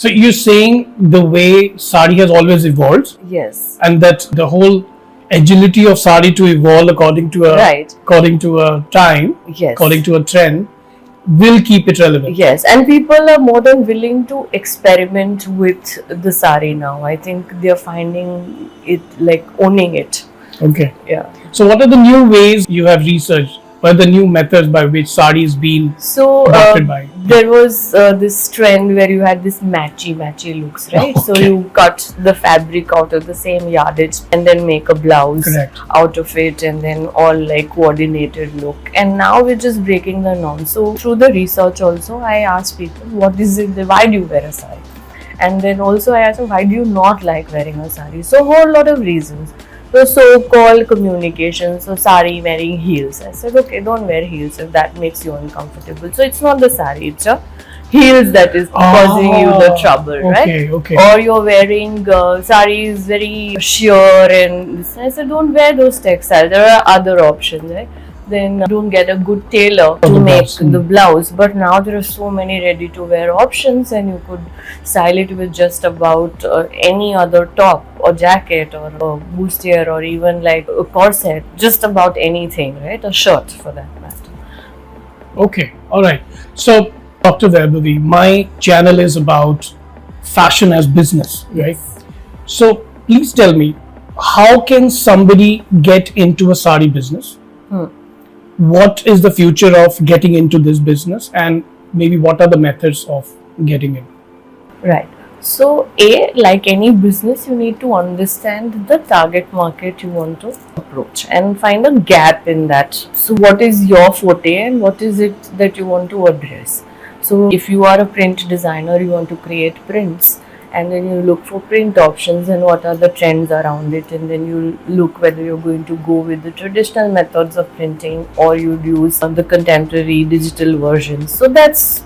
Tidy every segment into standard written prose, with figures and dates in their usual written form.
So you're saying the way sari has always evolved, Yes. and that the whole agility of sari to evolve Right. according to a time, Yes. according to a trend, will keep it relevant. Yes, and people are more than willing to experiment with the sari now. I think they are finding it like owning it. Okay. Yeah. So what are the new ways you have researched? What are the new methods by which sari is being So adopted by? there was this trend where you had this matchy looks, right? So Okay. you cut the fabric out of the same yardage and then make a blouse Correct. out of it, and then all like coordinated look. And now we're just breaking the norm. So through the research also, I asked people, what is it? Why do you wear a sari? And then also I asked them, why do you not like wearing a sari? So a whole lot of reasons. The so-called communication, so sari wearing heels. I said, okay, don't wear heels if that makes you uncomfortable. So it's not the sari, it's a heels that is causing you the trouble, right? Okay. Or you're wearing sari is very sheer, and I said, don't wear those textiles. There are other options, right? Then don't get a good tailor to the make blouse. the blouse. But now there are so many ready-to-wear options, and you could style it with just about any other top or jacket or a bustier or even like a corset, just about anything, right? A shirt for that matter. Okay. All right. So, Dr. Vaibhavi, my channel is about fashion as business, right? So, please tell me, how can somebody get into a sari business? What is the future of getting into this business, and maybe what are the methods of getting in? Right. So, like any business, you need to understand the target market you want to approach and find a gap in that. So, what is your forte and what is it that you want to address? So, if you are a print designer, you want to create prints, and then you look for print options and what are the trends around it, and then you look whether you're going to go with the traditional methods of printing or you'd use the contemporary digital versions. So, that's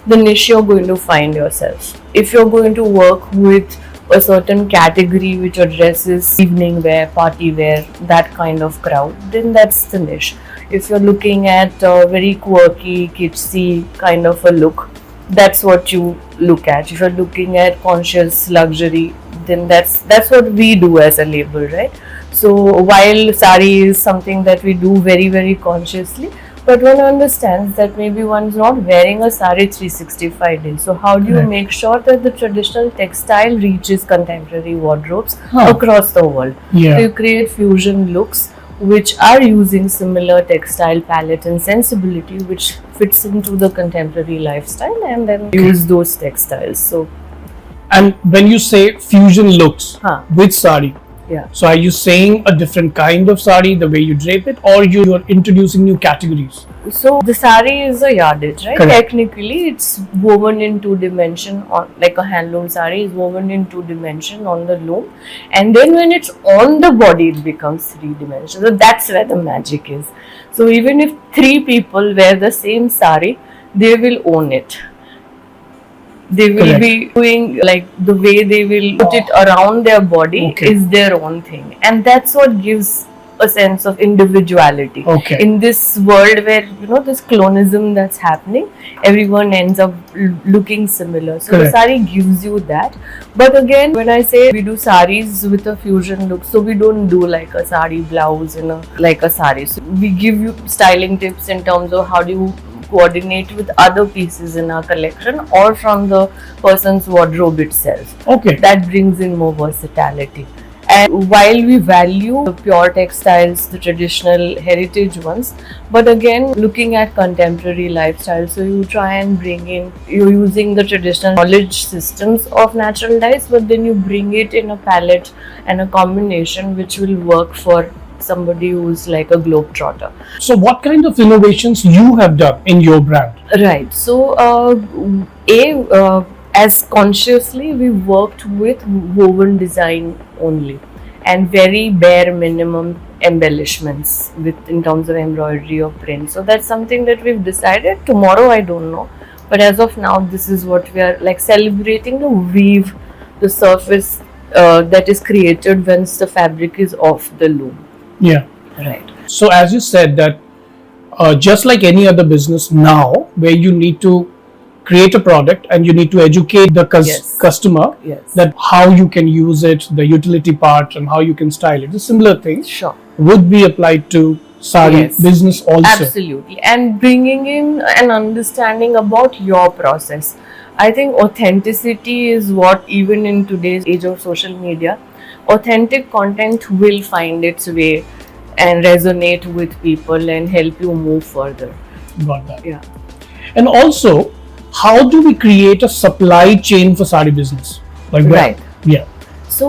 the niche you're going to find yourself. If you're going to work with a certain category which addresses evening wear, party wear, that kind of crowd, then that's the niche. If you're looking at a very quirky, kitschy kind of a look, that's what you look at. If you're looking at conscious luxury, then that's what we do as a label, right? So while sari is something that we do very, very consciously, but one understands that maybe one's not wearing a sari 365 days. So how do you Correct. make sure that the traditional textile reaches contemporary wardrobes Huh. across the world? Yeah. So you create fusion looks which are using similar textile palette and sensibility which fits into the contemporary lifestyle, and then use those textiles. So And when you say fusion looks with sari, yeah. so are you saying a different kind of sari, the way you drape it, or you're introducing new categories? So the sari is a yardage, right? Correct. Technically, it's woven in 2 dimension, on like a handloom sari is woven in 2 dimension on the loom, and then when it's on the body, it becomes 3 dimension. So that's where the magic is. So even if 3 people wear the same sari, they will own it. They will Correct. be doing like the way they will put it around their body Okay. is their own thing, and that's what gives a sense of individuality. Okay. In this world where this clonism that's happening, everyone ends up looking similar. So Correct. the sari gives you that. But again, when I say we do saris with a fusion look, so we don't do like a sari blouse in like a sari. So we give you styling tips in terms of how do you coordinate with other pieces in our collection or from the person's wardrobe itself. Okay. That brings in more versatility. And while we value the pure textiles, the traditional heritage ones, but again looking at contemporary lifestyle, so you try and bring in, you're using the traditional knowledge systems of natural dyes, but then you bring it in a palette and a combination which will work for somebody who's like a globetrotter. So what kind of innovations you have done in your brand? Right. So, as consciously we worked with woven design only and very bare minimum embellishments with in terms of embroidery or print. So that's something that we've decided. Tomorrow I don't know, but as of now this is what we are like celebrating, the weave, the surface that is created once the fabric is off the loom. Yeah. Right. So as you said that just like any other business now, where you need to create a product and you need to educate the Yes. customer Yes. that how you can use it, the utility part, and how you can style it. The similar thing Sure. would be applied to sari Yes. business also. Absolutely. And bringing in an understanding about your process. I think authenticity is what, even in today's age of social media, authentic content will find its way and resonate with people and help you move further. Got that. Yeah. And also, how do we create a supply chain for sari business? Like that. Right. Yeah. So,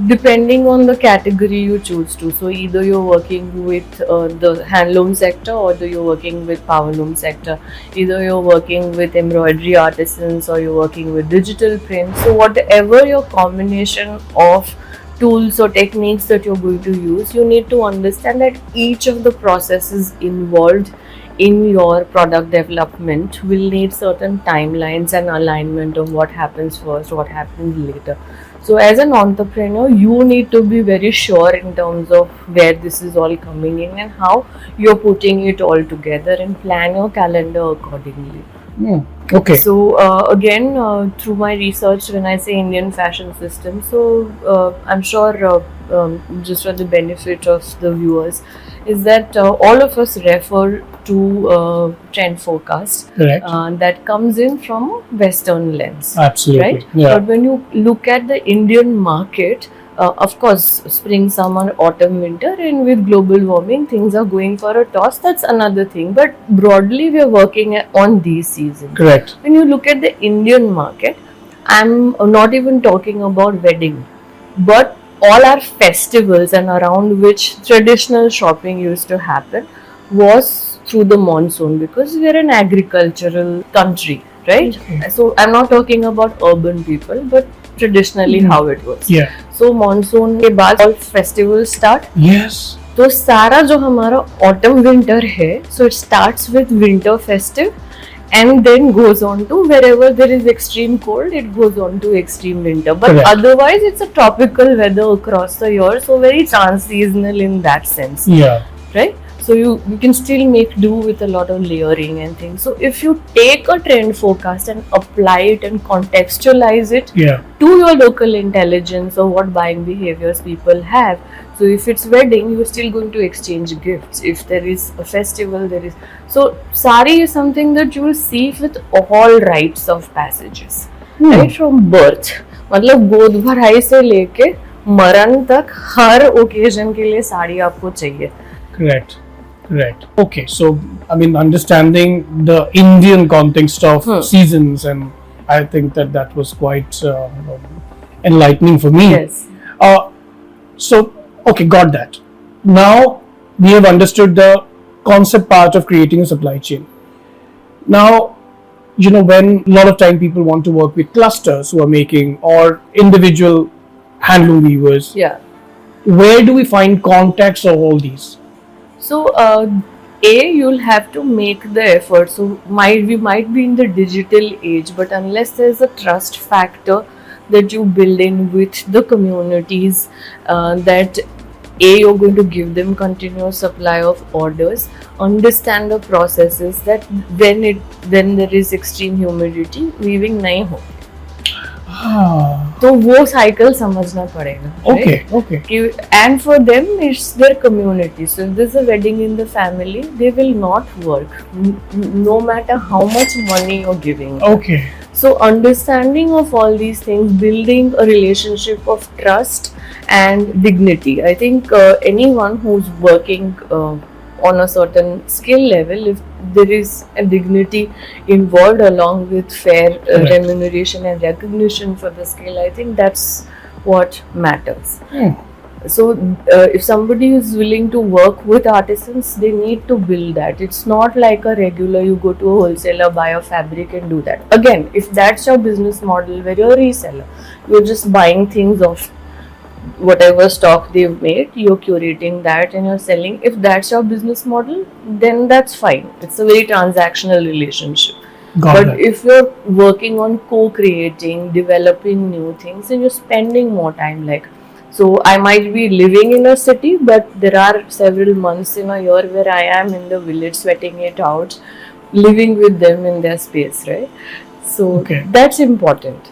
depending on the category you choose to, so either you're working with the handloom sector or you're working with powerloom sector, either you're working with embroidery artisans or you're working with digital print. So, whatever your combination of tools or techniques that you're going to use, you need to understand that each of the processes involved in your product development will need certain timelines and alignment of what happens first, what happens later. So as an entrepreneur, you need to be very sure in terms of where this is all coming in and how you're putting it all together, and plan your calendar accordingly. Okay. So again, through my research, when I say Indian fashion system, so I'm sure just for the benefit of the viewers, is that all of us refer to trend forecast Correct. that comes in from a Western lens. Absolutely. Right? Yeah. But when you look at the Indian market, of course, spring, summer, autumn, winter, and with global warming, things are going for a toss. That's another thing. But broadly, we are working on these seasons. Correct. When you look at the Indian market, I'm not even talking about wedding, but all our festivals and around which traditional shopping used to happen was through the monsoon, because we are an agricultural country, right? Okay. So I'm not talking about urban people, but traditionally how it was. Yeah. So monsoon के बाद all festivals start. Yes. तो सारा जो हमारा autumn winter है, so it starts with winter festive and then goes on to wherever there is extreme cold, it goes on to extreme winter. But Correct. otherwise, it's a tropical weather across the year, so very trans-seasonal in that sense, Yeah. right? So you can still make do with a lot of layering and things. So if you take a trend forecast and apply it and contextualize it Yeah. to your local intelligence or what buying behaviors people have. So if it's wedding, you're still going to exchange gifts. If there is a festival, there is. So sari is something that you will see with all rites of passages, right? From birth, मतलब गोद भराई से लेके मरण तक हर occasion के लिए साड़ी आपको चाहिए. Correct. Correct. Okay. So, I mean, understanding the Indian context of seasons, and I think that was quite enlightening for me. Yes. So, okay, got that. Now we have understood the concept part of creating a supply chain. Now, you know, when a lot of time people want to work with clusters who are making, or individual handloom weavers, Yeah. where do we find contacts of all these? So, you'll have to make the effort. So, we might be in the digital age, but unless there's a trust factor that you build in with the communities, that you're going to give them continuous supply of orders, understand the processes, that when there is extreme humidity, weaving नहीं हो. तो वो cycle समझना पड़ेगा. Okay, right? okay. And for them, it's their community. So if there's a wedding in the family, they will not work, no matter how much money you're giving. Okay. So understanding of all these things, building a relationship of trust and dignity. I think anyone who's working on a certain skill level, if there is a dignity involved along with fair Correct. remuneration and recognition for the skill, I think that's what matters. So if somebody is willing to work with artisans, they need to build that. It's not like a regular, you go to a wholesaler, buy a fabric and do that. Again, if that's your business model where you're a reseller, you're just buying things off whatever stock they've made, you're curating that and you're selling. If that's your business model, then that's fine. It's a very transactional relationship. Got But that. if you're working on co-creating, developing new things, and you're spending more time, like, so I might be living in a city, but there are several months in a year where I am in the village sweating it out, living with them in their space, right? So Okay. that's important.